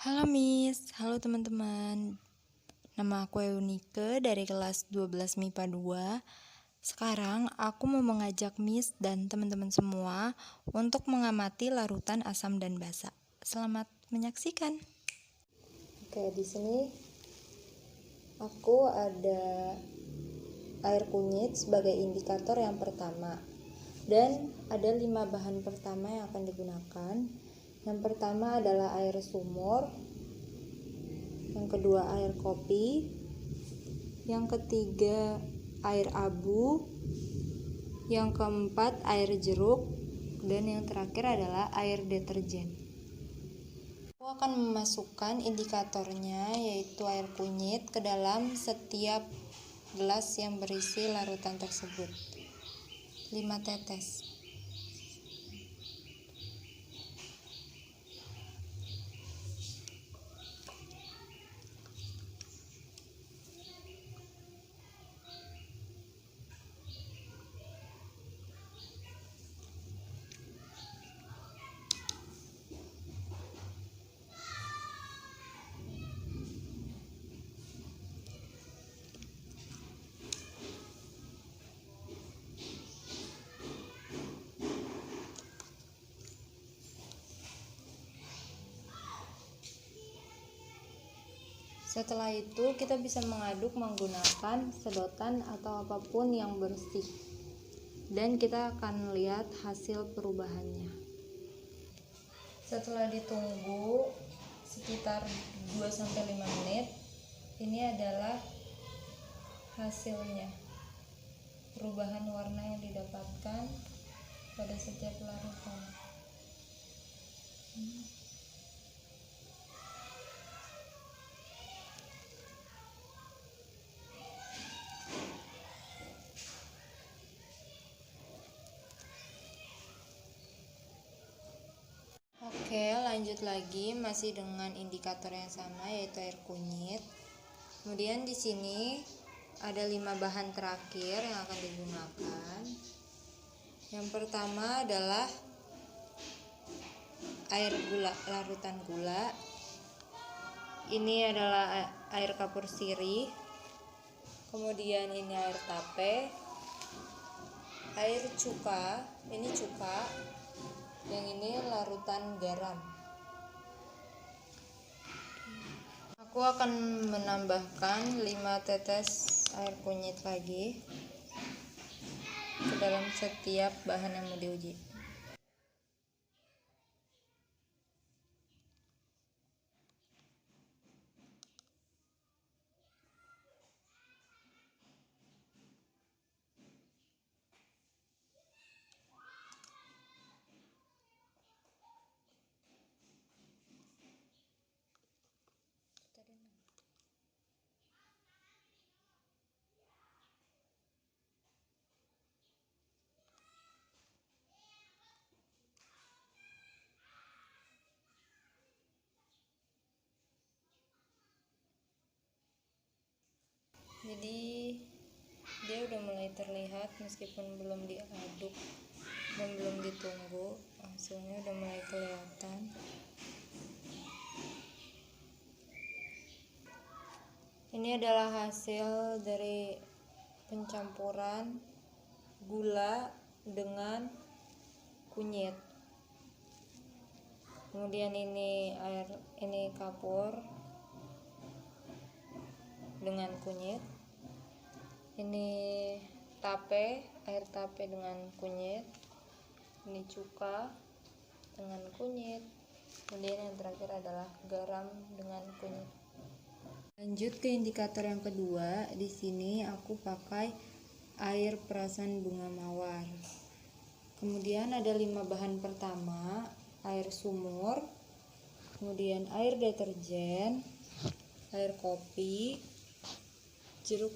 Halo Miss, halo teman-teman. Nama aku Eunike dari kelas 12 MIPA 2. Sekarang aku mau mengajak Miss dan teman-teman semua untuk mengamati larutan asam dan basa. Selamat menyaksikan. Oke, di sini aku ada air kunyit sebagai indikator yang pertama. Dan ada 5 bahan pertama yang akan digunakan. Yang pertama adalah air sumur, yang kedua air kopi, yang ketiga air abu, yang keempat air jeruk, dan yang terakhir adalah air deterjen. Aku akan memasukkan indikatornya yaitu air kunyit ke dalam setiap gelas yang berisi larutan tersebut. 5 tetes. Setelah itu kita bisa mengaduk menggunakan sedotan atau apapun yang bersih. Dan kita akan lihat hasil perubahannya. Setelah ditunggu sekitar 2-5 menit, ini adalah hasilnya. Perubahan warna yang didapatkan pada setiap larutan. Oke, lanjut lagi masih dengan indikator yang sama yaitu air kunyit. Kemudian di sini ada 5 bahan terakhir yang akan digunakan. Yang pertama adalah air gula, larutan gula. Ini adalah air kapur sirih. Kemudian ini air tape, air cuka, ini cuka. Yang ini larutan garam. Aku akan menambahkan 5 tetes air kunyit lagi ke dalam setiap bahan yang mau diuji. Jadi dia udah mulai terlihat meskipun belum diaduk dan belum ditunggu, hasilnya udah mulai kelihatan. Ini adalah hasil dari pencampuran gula dengan kunyit. Kemudian ini kapur dengan kunyit. Ini air tape dengan kunyit. Ini cuka dengan kunyit. Kemudian yang terakhir adalah garam dengan kunyit. Lanjut ke indikator yang kedua. Di sini aku pakai air perasan bunga mawar. Kemudian ada 5 bahan pertama, air sumur, kemudian air deterjen, air kopi, jeruk,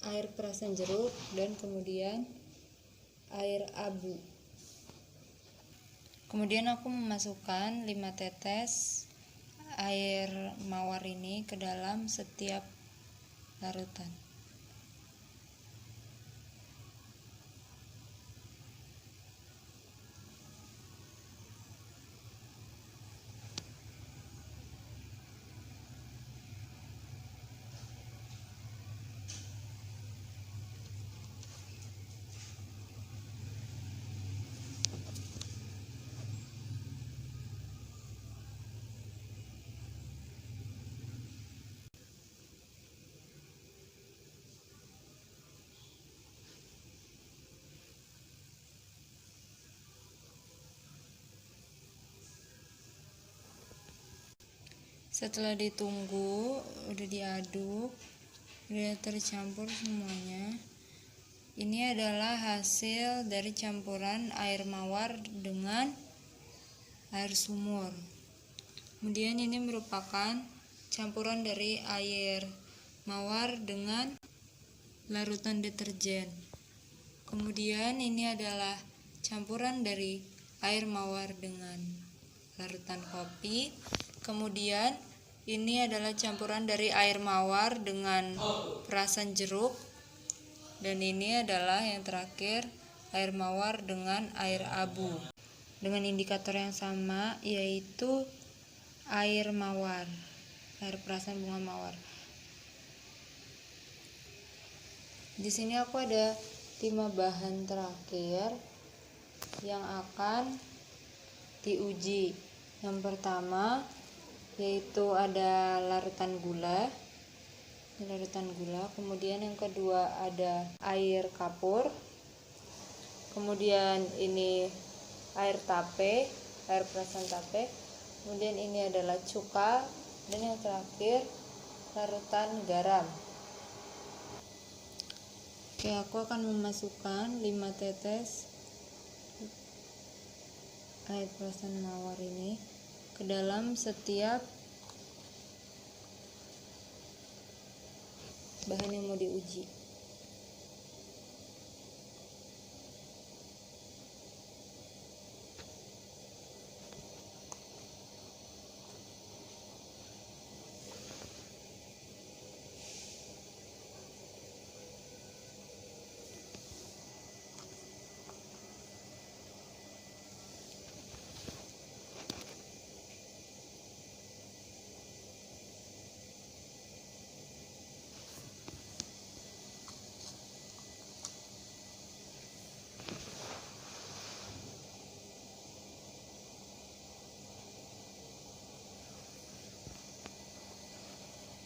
air perasan jeruk, dan kemudian air abu. Kemudian aku memasukkan 5 tetes air mawar ini ke dalam setiap larutan. Setelah ditunggu, udah diaduk, udah tercampur semuanya. Ini adalah hasil dari campuran air mawar dengan air sumur. Kemudian ini merupakan campuran dari air mawar dengan larutan deterjen. Kemudian ini adalah campuran dari air mawar dengan larutan kopi. Kemudian ini adalah campuran dari air mawar dengan perasan jeruk. Dan ini adalah yang terakhir, air mawar dengan air abu. Dengan indikator yang sama, yaitu air mawar, air perasan bunga mawar. Di sini aku ada 5 bahan terakhir yang akan diuji. Yang pertama yaitu ada larutan gula, kemudian yang kedua ada air kapur, kemudian ini air tape, air perasan tape, kemudian ini adalah cuka, dan yang terakhir larutan garam. Oke, aku akan memasukkan 5 tetes air perasan mawar ini ke dalam setiap bahan yang mau diuji.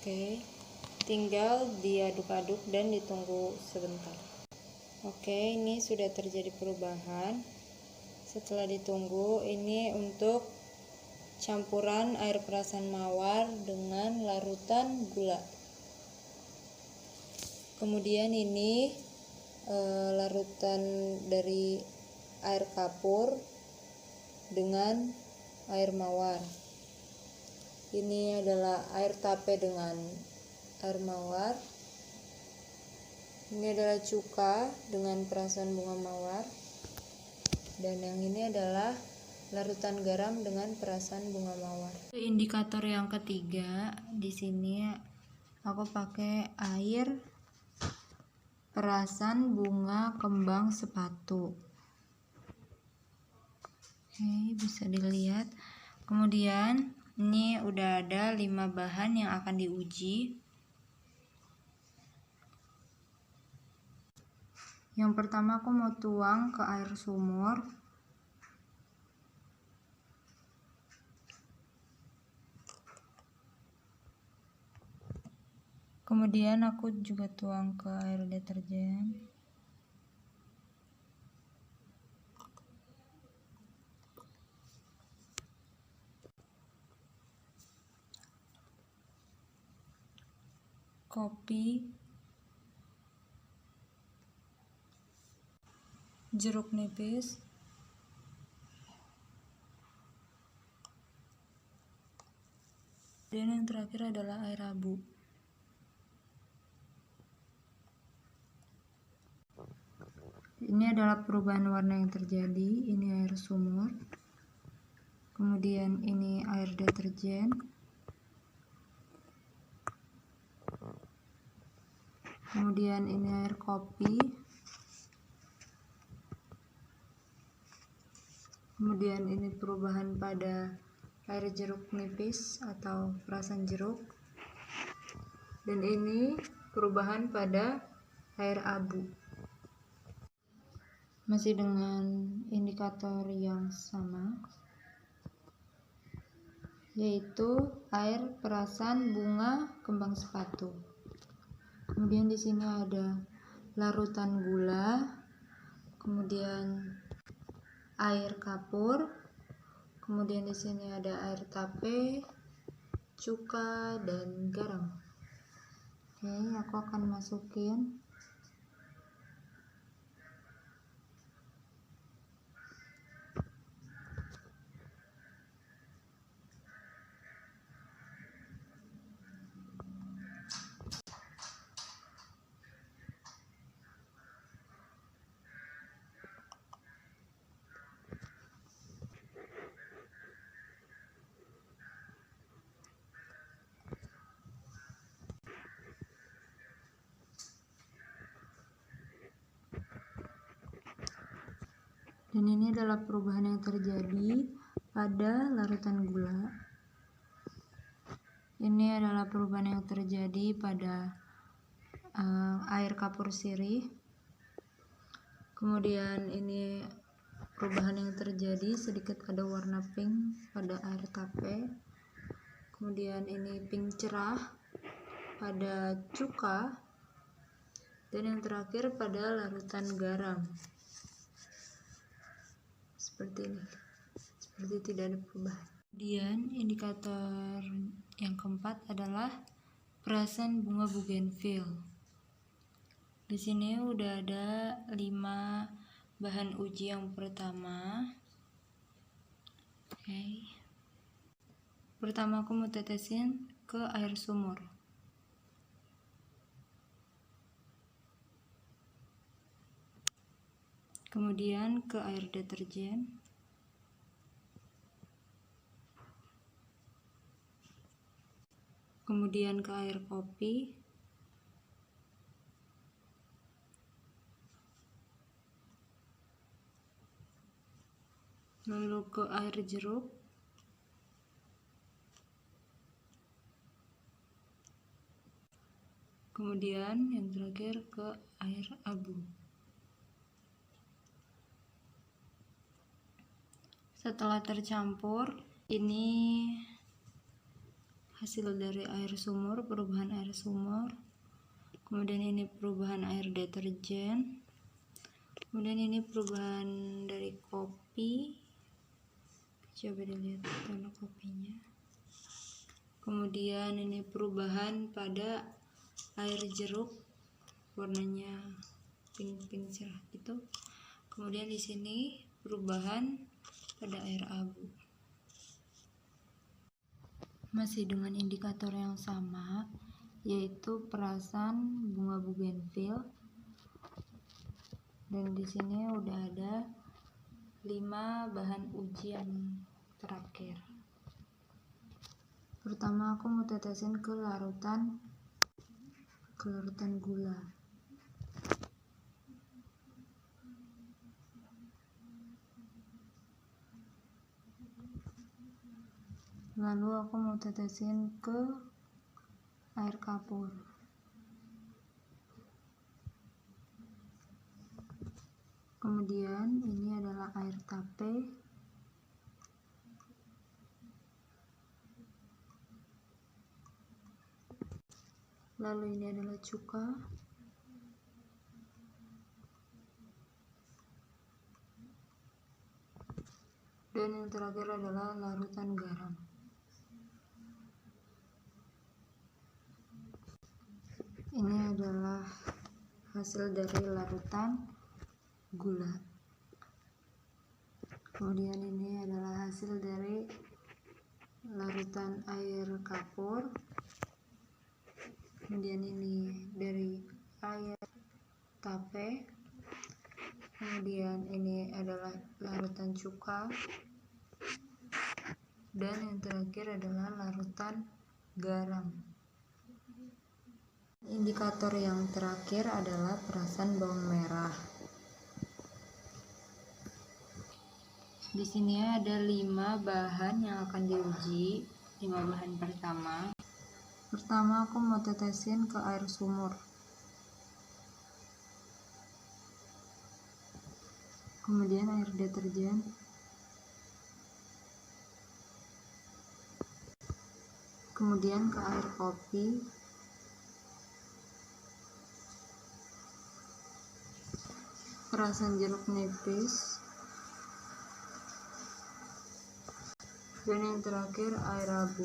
Oke, tinggal diaduk-aduk dan ditunggu sebentar. Oke, ini sudah terjadi perubahan. Setelah ditunggu, ini untuk campuran air perasan mawar dengan larutan gula. Kemudian ini larutan dari air kapur dengan air mawar. Ini adalah air tape dengan air mawar. Ini adalah cuka dengan perasan bunga mawar. Dan yang ini adalah larutan garam dengan perasan bunga mawar. Indikator yang ketiga, di sini aku pakai air perasan bunga kembang sepatu. Oke, bisa dilihat. Kemudian ini udah ada 5 bahan yang akan diuji. Yang pertama aku mau tuang ke air sumur. Kemudian aku juga tuang ke air deterjen. Kopi, jeruk nipis, dan yang terakhir adalah air abu. Ini adalah perubahan warna yang terjadi. Ini air sumur, kemudian ini air deterjen, kemudian ini air kopi, kemudian ini perubahan pada air jeruk nipis atau perasan jeruk, dan ini perubahan pada air abu. Masih dengan indikator yang sama, yaitu air perasan bunga kembang sepatu. Kemudian di sini ada larutan gula, kemudian air kapur, kemudian di sini ada air tape, cuka, dan garam. Oke, aku akan masukin dan ini adalah perubahan yang terjadi pada larutan gula. Ini adalah perubahan yang terjadi pada air kapur sirih. Kemudian ini perubahan yang terjadi, sedikit ada warna pink pada air tape. Kemudian ini pink cerah pada cuka, dan yang terakhir pada larutan garam. Seperti ini, seperti tidak ada perubahan. Kemudian indikator yang keempat adalah perasan bunga bougainville. Di sini udah ada 5 bahan uji yang pertama. Oke. Pertama aku mau tetesin ke air sumur. Kemudian ke air deterjen. Kemudian ke air kopi. Lalu ke air jeruk. Kemudian yang terakhir ke air abu. Setelah tercampur, ini hasil dari air sumur, perubahan air sumur. Kemudian ini perubahan air deterjen. Kemudian ini perubahan dari kopi. Coba dilihat warna kopinya. Kemudian ini perubahan pada air jeruk, warnanya pink cerah gitu. Kemudian di sini perubahan pada air abu. Masih dengan indikator yang sama, yaitu perasan bunga bougainville. Dan di sini udah ada 5 bahan uji yang terakhir. Pertama aku mau tetesin ke larutan gula. Lalu aku mau tetesin ke air kapur. Kemudian ini adalah air tape. Lalu ini adalah cuka. Dan yang terakhir adalah larutan garam. Ini adalah hasil dari larutan gula. Kemudian ini adalah hasil dari larutan air kapur. Kemudian ini dari air tape. Kemudian ini adalah larutan cuka. Dan yang terakhir adalah larutan garam. Indikator yang terakhir adalah perasan bawang merah. Di sini ada 5 bahan yang akan diuji. 5 bahan pertama. Pertama aku mau tetesin ke air sumur. Kemudian air deterjen. Kemudian ke air kopi. Perasan jeruk nipis. Dan yang terakhir air abu.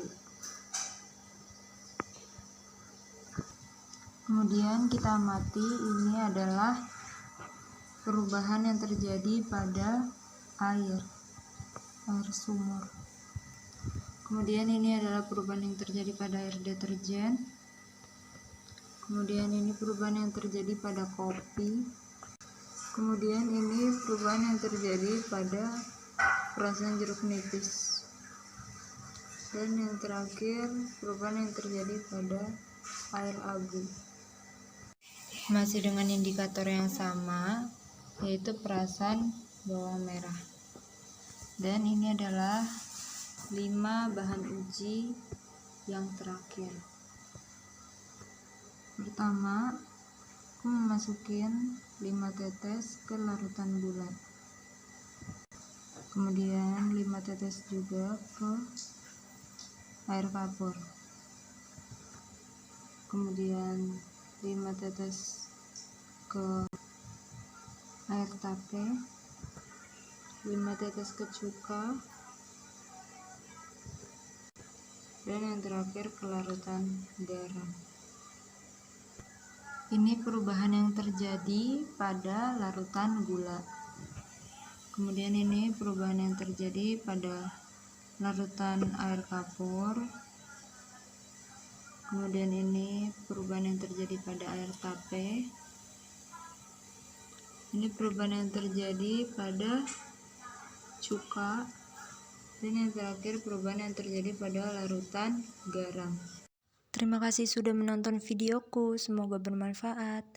Kemudian kita amati, ini adalah perubahan yang terjadi pada air sumur. Kemudian ini adalah perubahan yang terjadi pada air deterjen. Kemudian ini perubahan yang terjadi pada kopi. Kemudian ini perubahan yang terjadi pada perasan jeruk nipis. Dan yang terakhir, perubahan yang terjadi pada air abu. Masih dengan indikator yang sama, yaitu perasan bawang merah. Dan ini adalah 5 bahan uji yang terakhir. Pertama, aku memasukin 5 tetes ke larutan gula. Kemudian 5 tetes juga ke air kapur. Kemudian 5 tetes ke air tape, 5 tetes ke cuka, dan yang terakhir ke larutan garam. Ini perubahan yang terjadi pada larutan gula. Kemudian ini perubahan yang terjadi pada larutan air kapur. Kemudian ini perubahan yang terjadi pada air tape. Ini perubahan yang terjadi pada cuka. Dan yang terakhir perubahan yang terjadi pada larutan garam. Terima kasih sudah menonton videoku, semoga bermanfaat.